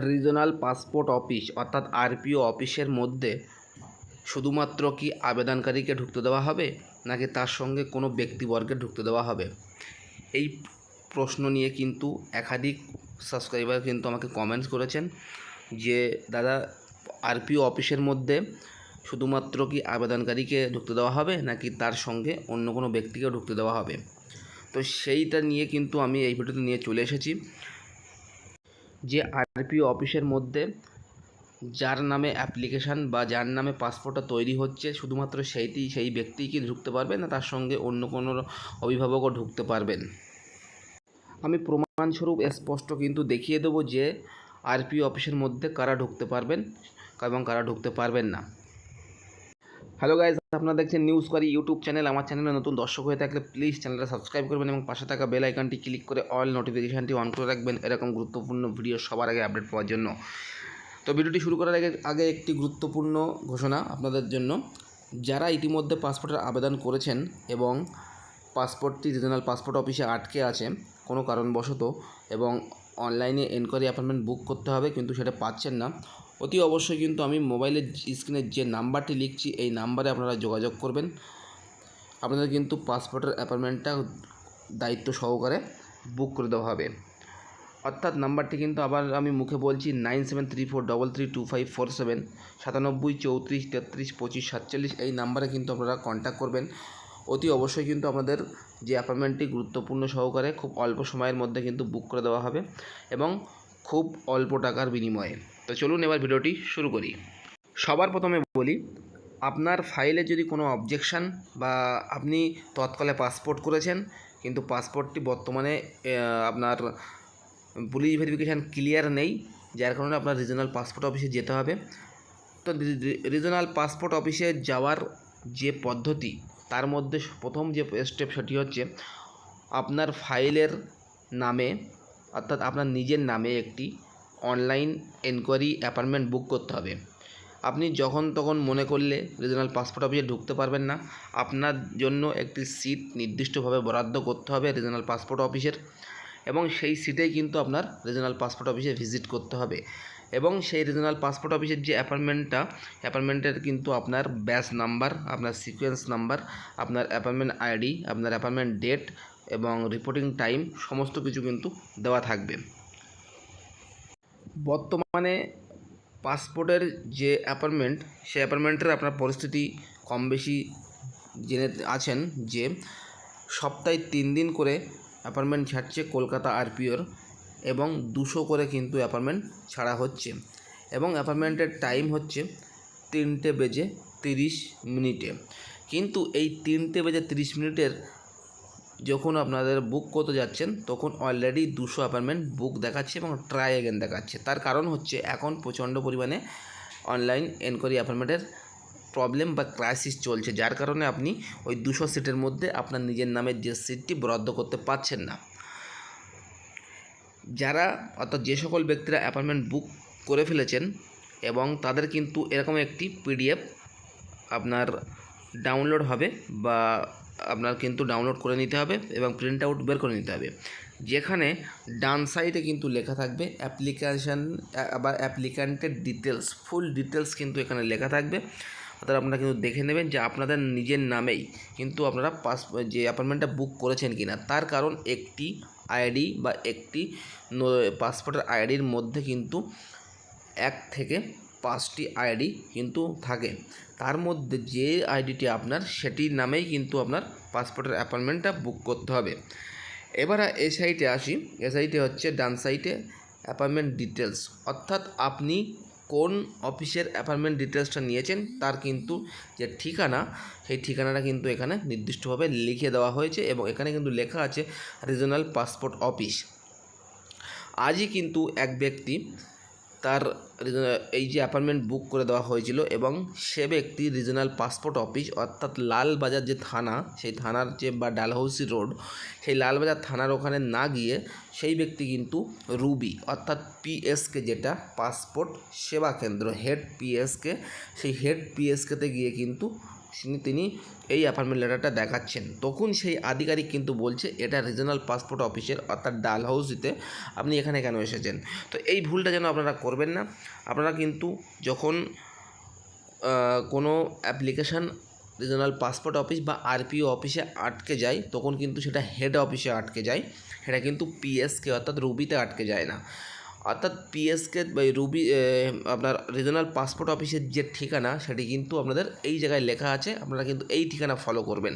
Regional passport office অর্থাৎ RPO অফিসের মধ্যে শুধুমাত্র কি আবেদনকারীকে ঢুকতে দেওয়া হবে, নাকি তার সঙ্গে কোনো ব্যক্তিবর্গকে ঢুকতে দেওয়া হবে? এই প্রশ্ন নিয়ে কিন্তু একাধিক সাবস্ক্রাইবার কিন্তু আমাকে কমেন্টস করেছেন যে দাদা, আরপিও অফিসের মধ্যে শুধুমাত্র কি আবেদনকারীকে ঢুকতে দেওয়া হবে, নাকি তার সঙ্গে অন্য কোনো ব্যক্তিকেও ঢুকতে দেওয়া হবে? তো সেইটা নিয়ে কিন্তু আমি এই ভিডিওতে নিয়ে চলে এসেছি যে আরপিও অফিসের মধ্যে যার নামে অ্যাপ্লিকেশান বা যার নামে পাসপোর্টটা তৈরি হচ্ছে শুধুমাত্র সেই ব্যক্তিই কি ঢুকতে পারবেন, না তার সঙ্গে অন্য কোনো অভিভাবকও ঢুকতে পারবেন? আমি প্রমাণস্বরূপ স্পষ্ট কিন্তু দেখিয়ে দেবো যে আরপিও অফিসের মধ্যে কারা ঢুকতে পারবেন এবং কারা ঢুকতে পারবেন না। হ্যালো গাইজ, আপনারা দেখছেন নিউজ করি ইউটিউব চ্যানেল। আমার চ্যানেলে নতুন দর্শক হয়ে থাকলে প্লিজ চ্যানেলটা সাবস্ক্রাইব করবেন এবং পাশে থাকা বেল আইকনটি ক্লিক করে অল নোটিফিকেশানটি অন করে রাখবেন এরকম গুরুত্বপূর্ণ ভিডিও সবার আগে আপডেট পাওয়ার জন্য। তো ভিডিওটি শুরু করার আগে একটি গুরুত্বপূর্ণ ঘোষণা আপনাদের জন্য। যারা ইতিমধ্যে পাসপোর্টের আবেদন করেছেন এবং পাসপোর্টটি রিজনাল পাসপোর্ট অফিসে আটকে আছে কোনো কারণবশত এবং অনলাইনে এনকোয়ারি অ্যাপয়েন্টমেন্ট বুক করতে হবে কিন্তু সেটা পাচ্ছেন না, অতি অবশ্যই কিন্তু আমি মোবাইলের স্ক্রিনের যে নাম্বারটি লিখছি এই নাম্বারে আপনারা যোগাযোগ করবেন। আপনাদের কিন্তু পাসপোর্টের অ্যাপয়েন্টমেন্টটা দায়িত্ব সহকারে বুক করে দেওয়া হবে। অর্থাৎ নাম্বারটি কিন্তু আবার আমি মুখে বলছি 9734332547 9734332547। এই নাম্বারে কিন্তু আপনারা কন্ট্যাক্ট করবেন। অতি অবশ্যই কিন্তু আপনাদের যে অ্যাপয়েন্টমেন্টটি গুরুত্বপূর্ণ সহকারে খুব অল্প সময়ের মধ্যে কিন্তু বুক করে দেওয়া হবে এবং খুব অল্প টাকার বিনিময়ে। তো চলুন এবার ভিডিওটি শুরু করি। সবার প্রথমে বলি, আপনার ফাইলে যদি কোনো অবজেকশান বা আপনি তৎকালে পাসপোর্ট করেছেন কিন্তু পাসপোর্টটি বর্তমানে আপনার পুলিশ ভেরিফিকেশান ক্লিয়ার নেই, যার কারণে আপনার রিজনাল পাসপোর্ট অফিসে যেতে হবে। তো রিজনাল পাসপোর্ট অফিসে যাওয়ার যে পদ্ধতি তার মধ্যে প্রথম যে স্টেপ সেটি হচ্ছে আপনার ফাইলের নামে অর্থাৎ আপনার নিজের নামে একটি অনলাইন এনকোয়ারি অ্যাপয়েন্টমেন্ট বুক করতে হবে। আপনি যখন তখন মনে করলে রিজনাল পাসপোর্ট অফিসে ঢুকতে পারবেন না। আপনার জন্য একটি সিট নির্দিষ্টভাবে বরাদ্দ করতে হবে রিজনাল পাসপোর্ট অফিসের এবং সেই সিটেই কিন্তু আপনার রিজনাল পাসপোর্ট অফিসে ভিজিট করতে হবে এবং সেই রিজনাল পাসপোর্ট অফিসের যে অ্যাপয়েন্টমেন্টের কিন্তু আপনার ব্যাচ নাম্বার, আপনার সিকোয়েন্স নাম্বার, আপনার অ্যাপয়েন্টমেন্ট আইডি, আপনার অ্যাপয়েন্টমেন্ট ডেট এবং রিপোর্টিং টাইম সমস্ত কিছু কিন্তু দেওয়া থাকবে। বর্তমানে পাসপোর্টের যে অ্যাপয়েন্টমেন্ট সেই অ্যাপয়েন্টমেন্টের আপনার পরিস্থিতি কম বেশি জেনে আছেন যে সপ্তাহে 3 দিন করে অ্যাপয়েন্টমেন্ট ছাড়ছে কলকাতা আরপিওর এবং 200 করে কিন্তু অ্যাপয়েন্টমেন্ট ছাড়া হচ্ছে এবং অ্যাপয়েন্টমেন্টের টাইম হচ্ছে 3:30 কিন্তু এই 3:30 যখন আপনাদের বুক করতে যাচ্ছেন তখন অলরেডি 200 অ্যাপয়েন্টমেন্ট বুক দেখাচ্ছে এবং ট্রাই অ্যাগেন দেখাচ্ছে। তার কারণ হচ্ছে এখন প্রচণ্ড পরিমাণে অনলাইন এনকোয়ারি অ্যাপয়েন্টমেন্টের প্রবলেম বা ক্রাইসিস চলছে, যার কারণে আপনি ওই 200 সিটের মধ্যে আপনার নিজের নামের যে সিটটি বরাদ্দ করতে পারছেন না। যারা অর্থাৎ যে সকল ব্যক্তিরা অ্যাপয়েন্টমেন্ট বুক করে ফেলেছেন এবং তাদের কিন্তু এরকম একটি পিডিএফ আপনার ডাউনলোড হবে বা আপনার কিন্তু ডাউনলোড করে নিতে হবে এবং প্রিন্ট আউট বের করে নিতে হবে, যেখানে ডান সাইডে কিন্তু লেখা থাকবে অ্যাপ্লিকেশান বা অ্যাপ্লিক্যান্টের ডিটেলস, ফুল ডিটেলস কিন্তু এখানে লেখা থাকবে। অর্থাৎ আপনারা কিন্তু দেখে নেবেন যে আপনাদের নিজের নামেই কিন্তু আপনারা যে অ্যাপয়েন্টমেন্টটা বুক করেছেন কিনা। তার কারণ একটি আইডি বা একটি পাসপোর্টের আইডির মধ্যে কিন্তু 1 থেকে 5টি আইডি কিন্তু থাকে, তার মধ্যে যে আইডিটি আপনার সেটির নামেই কিন্তু আপনার পাসপোর্টের অ্যাপয়েন্টমেন্টটা বুক করতে হবে। এবার এই সাইটে আসি। এই সাইটে হচ্ছে ডান সাইটে অ্যাপয়েন্টমেন্ট ডিটেলস, অর্থাৎ আপনি কোন অফিসের অ্যাপয়েন্টমেন্ট ডিটেলসটা নিয়েছেন তার কিন্তু যে ঠিকানা সেই ঠিকানাটা কিন্তু এখানে নির্দিষ্টভাবে লিখে দেওয়া হয়েছে এবং এখানে কিন্তু লেখা আছে রিজনাল পাসপোর্ট অফিস। আজই কিন্তু এক ব্যক্তি তার এই যে অ্যাপয়েন্টমেন্ট বুক করে দেওয়া হয়েছিল এবং সে ব্যক্তি রিজনাল পাসপোর্ট অফিস অর্থাৎ লালবাজার যে থানা, সেই থানার যে বা ডালহৌসি রোড, সেই লালবাজার থানার ওখানে না গিয়ে সেই ব্যক্তি কিন্তু রুবি অর্থাৎ পিএসকে, যেটা পাসপোর্ট সেবা কেন্দ্র হেড পিএসকে, সেই হেড পিএসকেতে গিয়ে কিন্তু তিনি এই অ্যাপয়েন্টমেন্ট লেটারটা দেখাচ্ছেন, তখন সেই আধিকারিক কিন্তু বলছে এটা রিজনাল পাসপোর্ট অফিসের অর্থাৎ ডালহাউসিতে আপনি এখানে কেন এসেছেন। তো এই ভুলটা যেন আপনারা করবেন না। আপনারা কিন্তু যখন কোনো অ্যাপ্লিকেশান রিজনাল পাসপোর্ট অফিস বা আরপিও অফিসে আটকে যায়, তখন কিন্তু সেটা হেড অফিসে আটকে যায়, সেটা কিন্তু পিএসকে অর্থাৎ রুবিতে আটকে যায় না। অর্থাৎ পিএসকে বা রুবি আপনার রিজনাল পাসপোর্ট অফিসের যে ঠিকানা সেটি কিন্তু আপনাদের এই জায়গায় লেখা আছে, আপনারা কিন্তু এই ঠিকানা ফলো করবেন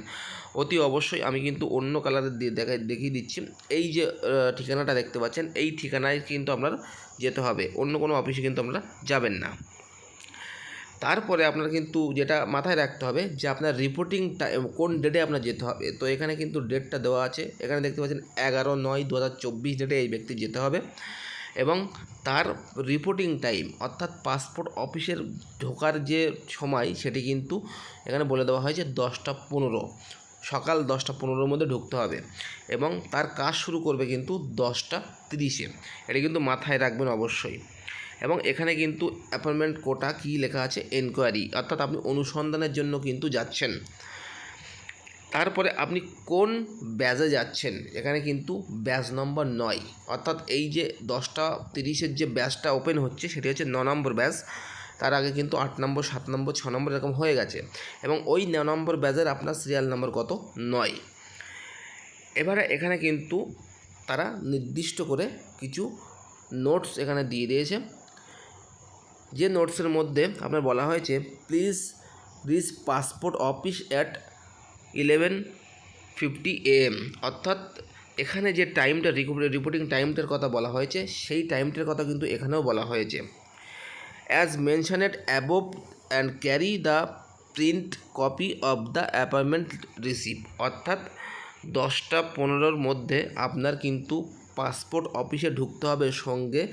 অতি অবশ্যই। আমি কিন্তু অন্য কালারের দিয়ে দেখিয়ে দিচ্ছি। এই যে ঠিকানাটা দেখতে পাচ্ছেন, এই ঠিকানায় কিন্তু আপনার যেতে হবে, অন্য কোনো অফিসে কিন্তু আপনারা যাবেন না। তারপরে আপনার কিন্তু যেটা মাথায় রাখতে হবে যে আপনার রিপোর্টিং কোন ডেটে আপনার যেতে হবে। তো এখানে কিন্তু ডেটটা দেওয়া আছে, এখানে দেখতে পাচ্ছেন 11/9/2024 ডেটে এই ব্যক্তি যেতে হবে এবং তার রিপোর্টিং টাইম অর্থাৎ পাসপোর্ট অফিসের ঢোকার যে সময় সেটি কিন্তু এখানে বলে দেওয়া হয়েছে 10:15, সকাল 10:15-র মধ্যে ঢুকতে হবে এবং তার কাজ শুরু করবে কিন্তু 10:30-এ। এটা কিন্তু মাথায় রাখবেন অবশ্যই। এবং এখানে কিন্তু অ্যাপয়েন্টমেন্ট কোটা কী লেখা আছে, এনকোয়ারি, অর্থাৎ আপনি অনুসন্ধানের জন্য কিন্তু যাচ্ছেন। তারপরে আপনি কোন ব্যাচে যাচ্ছেন, এখানে কিন্তু ব্যাচ নম্বর 9, অর্থাৎ এই যে 10:30-এর যে ব্যাচটা ওপেন হচ্ছে সেটি হচ্ছে 9 নম্বর ব্যাচ। তার আগে কিন্তু 8 নম্বর, 7 নম্বর, 6 নম্বর এরকম হয়ে গেছে এবং ওই 9 নম্বর ব্যাচের আপনার সিরিয়াল নম্বর কত, 9। এবারে এখানে কিন্তু তারা নির্দিষ্ট করে কিছু নোটস এখানে দিয়ে দিয়েছে, যে নোটসের মধ্যে আপনার বলা হয়েছে please reach passport office at 11:50 AM, অর্থাৎ এখানে যে টাইমটা রিপোর্টিং টাইমটার কথা বলা হয়েছে সেই টাইমটার কথা কিন্তু এখানেও বলা হয়েছে। As মেনশনেড above and carry the print copy of the appointment receipt, অর্থাৎ 10:15-র মধ্যে আপনার কিন্তু পাসপোর্ট অফিসে ঢুকতে হবে, সঙ্গে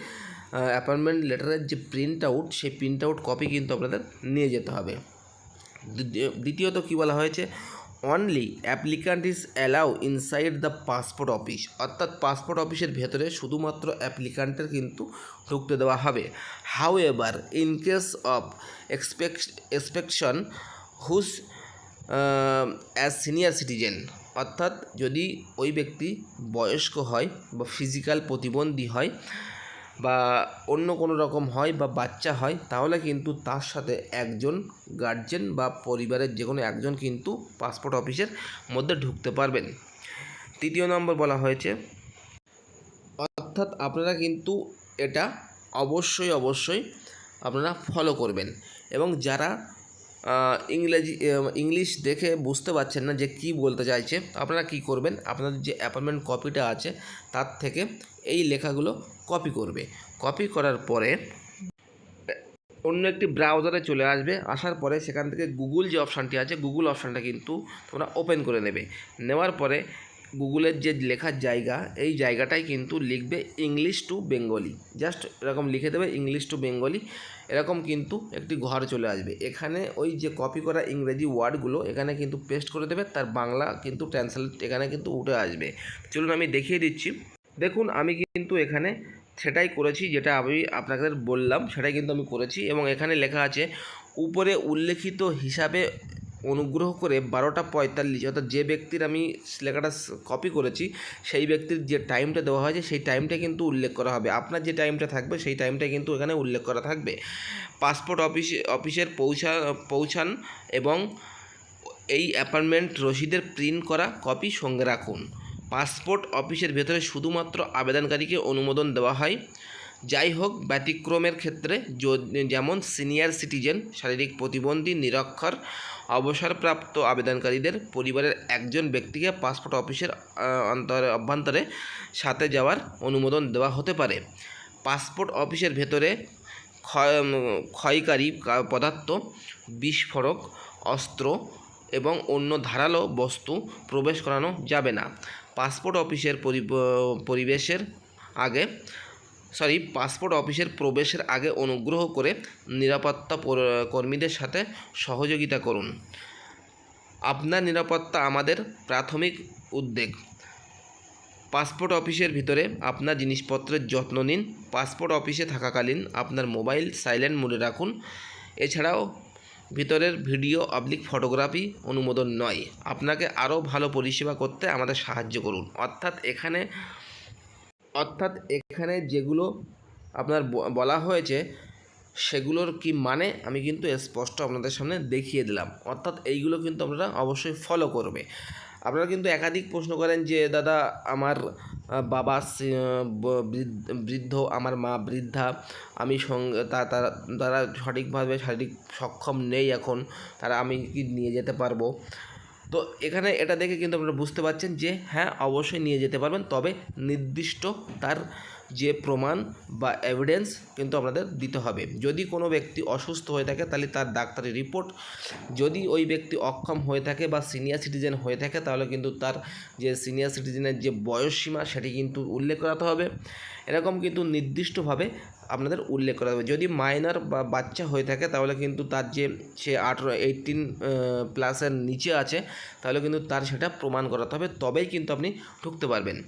অ্যাপয়েন্টমেন্ট লেটারের যে প্রিন্ট আউট সেই প্রিন্ট আউট কপি কিন্তু আপনাদের নিয়ে যেতে হবে। দ্বিতীয়ত কী বলা হয়েছে, only applicant is allow inside the passport office, অর্থাৎ পাসপোর্ট অফিসের ভেতরে শুধুমাত্র অ্যাপ্লিক্যান্টের কিন্তু ঢুকতে দেওয়া হবে। However in case of exception whose as senior citizen, অর্থাৎ যদি ওই ব্যক্তি বয়স্ক হয় বা ফিজিক্যাল প্রতিবন্ধী হয় বা অন্য কোনো রকম হয় বা বাচ্চা হয়, তাহলে কিন্তু তার সাথে একজন গার্জেন বা পরিবারের যে কোনো একজন কিন্তু পাসপোর্ট অফিসের মধ্যে ঢুকতে পারবেন। তৃতীয় নম্বর বলা হয়েছে, অর্থাৎ আপনারা কিন্তু এটা অবশ্যই আপনারা ফলো করবেন এবং যারা ইংলিশ দেখে বুঝতে পারছেন না যে কি বলতে চাইছে, আপনারা কি করবেন, আপনাদের যে অ্যাপয়েন্টমেন্ট কপিটা আছে তার থেকে এই লেখাগুলো কপি করবে। কপি করার পরে অন্য একটি ব্রাউজারে চলে আসবে, আসার পরে সেখান থেকে গুগল যে অপশানটি আছে, গুগল অপশানটা কিন্তু তোমরা ওপেন করে নেবে। নেওয়ার পরে গুগলের যে লেখার জায়গা, এই জায়গাটাই কিন্তু লিখবে ইংলিশ টু বেঙ্গলি, জাস্ট এরকম লিখে দেবে ইংলিশ টু বেঙ্গলি, এরকম কিন্তু একটি ঘর চলে আসবে। এখানে ওই যে কপি করা ইংরেজি ওয়ার্ডগুলো এখানে কিন্তু পেস্ট করে দেবে, তার বাংলা কিন্তু ট্রান্সলেট এখানে কিন্তু উঠে আসবে। চলুন আমি দেখিয়ে দিচ্ছি। দেখুন আমি কিন্তু এখানে সেটাই করেছি, যেটা আমি আপনাদের বললাম সেটাই কিন্তু আমি করেছি এবং এখানে লেখা আছে উপরে উল্লেখিত হিসাবে অনুগ্রহ করে 12:45, অর্থাৎ যে ব্যক্তির আমি লেখাটা কপি করেছি সেই ব্যক্তির যে টাইমটা দেওয়া হয়েছে সেই টাইমটা কিন্তু উল্লেখ করা হবে। আপনার যে টাইমটা থাকবে সেই টাইমটা কিন্তু এখানে উল্লেখ করা থাকবে। পাসপোর্ট অফিসের পৌঁছান এবং এই অ্যাপয়েন্টমেন্ট রসিদের প্রিন্ট করা কপি সঙ্গে রাখুন। পাসপোর্ট অফিসের ভেতরে শুধুমাত্র আবেদনকারীকে অনুমোদন দেওয়া হয়, যাই হোক ব্যতিক্রমের ক্ষেত্রে যেমন সিনিয়র সিটিজেন, শারীরিক প্রতিবন্ধী, নিরক্ষর, অবসরপ্রাপ্ত আবেদনকারীদের পরিবারের একজন ব্যক্তিকে পাসপোর্ট অফিসের অভ্যন্তরে সাথে যাওয়ার অনুমোদন দেওয়া হতে পারে। পাসপোর্ট অফিসের ভেতরে ক্ষয়কারী পদার্থ, বিস্ফোরক, অস্ত্র এবং অন্য ধারালো বস্তু প্রবেশ করানো যাবে না। পাসপোর্ট অফিসের প্রবেশের আগে অনুগ্রহ করে নিরাপত্তা কর্মীদের সাথে সহযোগিতা করুন। আপনার নিরাপত্তা আমাদের প্রাথমিক উদ্বেগ। পাসপোর্ট অফিসের ভিতরে আপনার জিনিসপত্রের যত্ন নিন। পাসপোর্ট অফিসে থাকাকালীন আপনার মোবাইল সাইলেন্ট মোডে রাখুন। এছাড়াও ভিতরের ভিডিও ফটোগ্রাফি অনুমোদন নয়। আপনাকে আরও ভালো পরিষেবা করতে আমাদের সাহায্য করুন। অর্থাৎ এখানে যেগুলো আপনার বলা হয়েছে সেগুলোর কি মানে আমি কিন্তু স্পষ্ট আপনাদের সামনে দেখিয়ে দিলাম। অর্থাৎ এইগুলো কিন্তু আপনারা অবশ্যই ফলো করবে। আপনারা কিন্তু একাধিক প্রশ্ন করেন যে দাদা আমার বাবা বৃদ্ধ, আমার মা বৃদ্ধা, আমি তারা সঠিকভাবে শারীরিক সক্ষম নেই এখন, আমি কি নিয়ে যেতে পারবো? তো এখানে এটা দেখে কিন্তু আপনারা বুঝতে পারছেন যে হ্যাঁ, অবশ্যই নিয়ে যেতে পারবেন, তবে নির্দিষ্ট তার যে প্রমাণ বা এভিডেন্স কিন্তু আপনাদের দিতে হবে। যদি কোনো ব্যক্তি অসুস্থ হয়ে থাকে তাহলে তার ডাক্তারি রিপোর্ট, যদি ওই ব্যক্তি অক্ষম হয়ে থাকে বা সিনিয়র সিটিজেন হয়ে থাকে তাহলে কিন্তু তার যে সিনিয়র সিটিজেনের যে বয়সসীমা সেটি কিন্তু উল্লেখ করাতে হবে। এরকম কিন্তু নির্দিষ্টভাবে আপনাদের উল্লেখ করা হবে। যদি মাইনর বা বাচ্চা হয়ে থাকে তাহলে কিন্তু তার যে সে 18 প্লাসের নিচে আছে তাহলে কিন্তু তার সেটা প্রমাণ করাতে হবে, তবেই কিন্তু আপনি ঢুকতে পারবেন।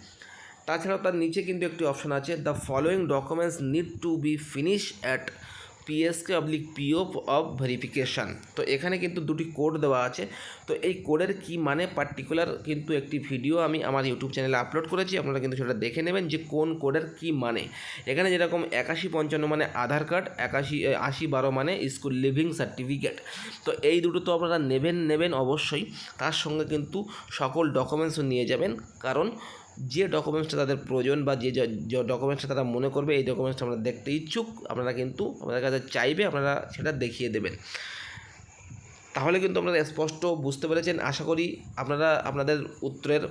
তাছাড়াও তার নিচে কিন্তু একটি অপশন আছে, the following documents need to be finish at PSK/PO of verification. তো এখানে কিন্তু দুটি কোড দেওয়া আছে। তো এই কোডের কি মানে পার্টিকুলার কিন্তু একটি ভিডিও আমি আমার ইউটিউব চ্যানেলে আপলোড করেছি, আপনারা কিন্তু সেটা দেখে নেবেন যে কোন কোডের কি মানে। এখানে যেরকম 8155 মানে আধার কার্ড, 8012 মানে স্কুল লিভিং সার্টিফিকেট। তো এই দুটো তো আপনারা নেবেন অবশ্যই, তার সঙ্গে কিন্তু সকল ডকুমেন্টসও নিয়ে যাবেন, কারণ যে ডকুমেন্টসটা তাদের প্রয়োজন বা যে ডকুমেন্টসটা তারা মনে করবে এই ডকুমেন্টসটা আমরা দেখতে ইচ্ছুক, আপনারা কিন্তু আপনাদের কাছে চাইবে, আপনারা সেটা দেখিয়ে দেবেন। তাহলে কিন্তু আপনারা স্পষ্ট বুঝতে পেরেছেন। আশা করি আপনারা আপনাদের উত্তরের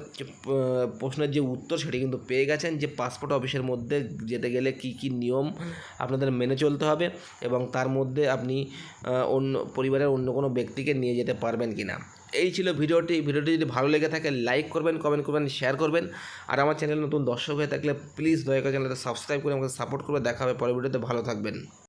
প্রশ্নের যে উত্তর সেটি কিন্তু পেয়ে গেছেন, যে পাসপোর্ট অফিসের মধ্যে যেতে গেলে কি কি নিয়ম আপনাদের মেনে চলতে হবে এবং তার মধ্যে আপনি পরিবারের অন্য কোনো ব্যক্তিকে নিয়ে যেতে পারবেন কি না। এই ছিল ভিডিওটি যদি ভালো লেগে থাকে লাইক করবেন, কমেন্ট করবেন, শেয়ার করবেন। আর আমার চ্যানেল নতুন দর্শক হয়ে থাকলে প্লিজ দয়া করে চ্যানেলটা সাবস্ক্রাইব করে আমাকে সাপোর্ট করে দেখা হবে পরের ভিডিওতে। ভালো থাকবেন।